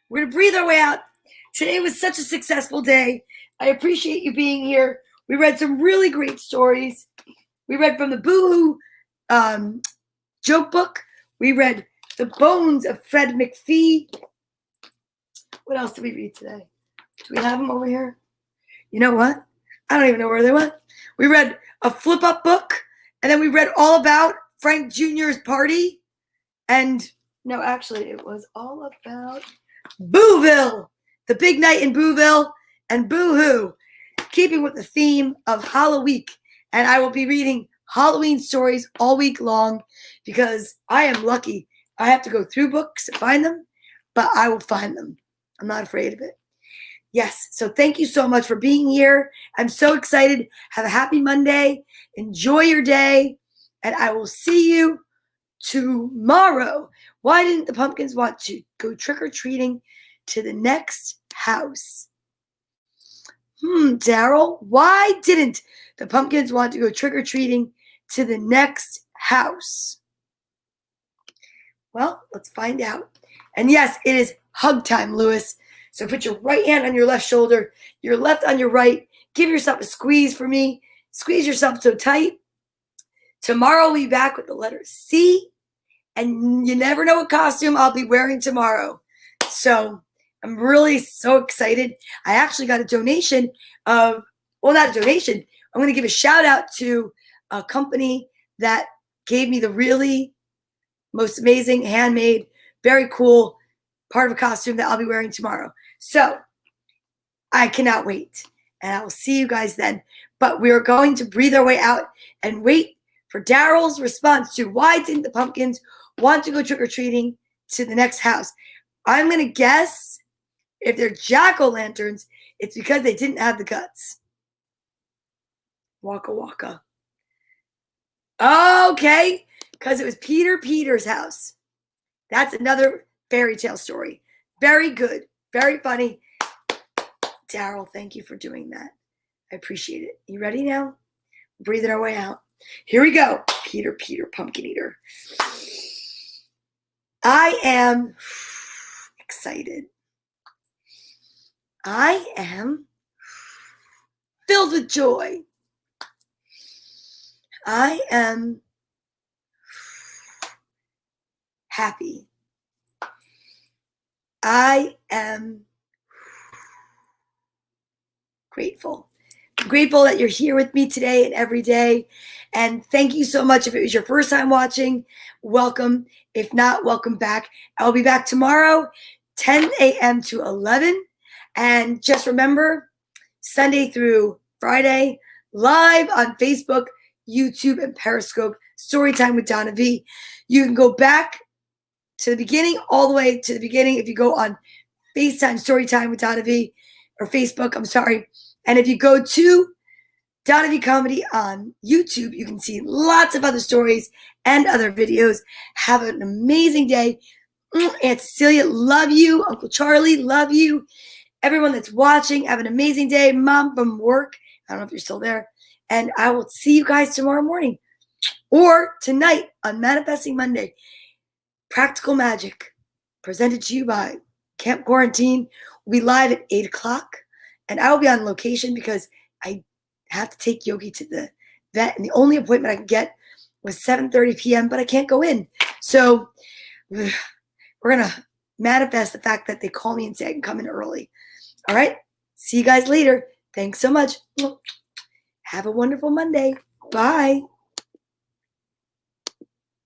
We're going to breathe our way out. Today was such a successful day. I appreciate you being here. We read some really great stories. We read from the Boo Hoo joke book. We read The Bones of Fred McPhee. What else did we read today? Do we have them over here? You know what? I don't even know where they went. We read a flip-up book, and then we read all about Frank Jr.'s party. And, no, actually, it was all about Booville, the big night in Booville. and Boo-hoo, keeping with the theme of Halloweek. And I will be reading Halloween stories all week long because I am lucky. I have to go through books to find them, but I will find them. I'm not afraid of it. Yes, so thank you so much for being here. I'm so excited. Have a happy Monday. Enjoy your day, and I will see you tomorrow. Why didn't the pumpkins want to go trick-or-treating to the next house? Daryl, why didn't the pumpkins want to go trick-or-treating to the next house? Well, let's find out. And yes, it is hug time, Lewis. So put your right hand on your left shoulder, your left on your right. Give yourself a squeeze for me. Squeeze yourself so tight. Tomorrow we'll be back with the letter C. And you never know what costume I'll be wearing tomorrow. So I'm really so excited. I actually got a donation of, well, not a donation. I'm going to give a shout out to a company that gave me the really most amazing, handmade, very cool part of a costume that I'll be wearing tomorrow. So I cannot wait. And I will see you guys then. But we are going to breathe our way out and wait for Daryl's response to why didn't the pumpkins want to go trick-or-treating to the next house. I'm going to guess if they're jack-o'-lanterns, it's because they didn't have the guts. Waka waka. Okay, because it was Peter's house. That's another fairy tale story. Very good, very funny. Daryl, thank you for doing that. I appreciate it. You ready now? Breathing our way out. Here we go. Peter, pumpkin eater. I am excited. I am filled with joy. I am happy. I am grateful. I'm grateful that you're here with me today and every day. And thank you so much. If it was your first time watching, welcome. If not, welcome back. I'll be back tomorrow, 10 a.m. to 11. And just remember, Sunday through Friday, live on Facebook, YouTube, and Periscope, Storytime with Donna Vee. You can go back to the beginning, all the way to the beginning if you go on FaceTime Storytime with Donna Vee, or Facebook, I'm sorry. And if you go to Donna Vee Comedy on YouTube, you can see lots of other stories and other videos. Have an amazing day. Aunt Cecilia, love you. Uncle Charlie, love you. Everyone that's watching, have an amazing day. Mom from work, I don't know if you're still there. And I will see you guys tomorrow morning or tonight on Manifesting Monday. Practical Magic, presented to you by Camp Quarantine. We'll be live at 8 o'clock. And I will be on location because I have to take Yogi to the vet. And the only appointment I can get was 7:30 p.m., but I can't go in. So we're going to manifest the fact that they call me and say I can come in early. All right. See you guys later. Thanks so much. Have a wonderful Monday. Bye.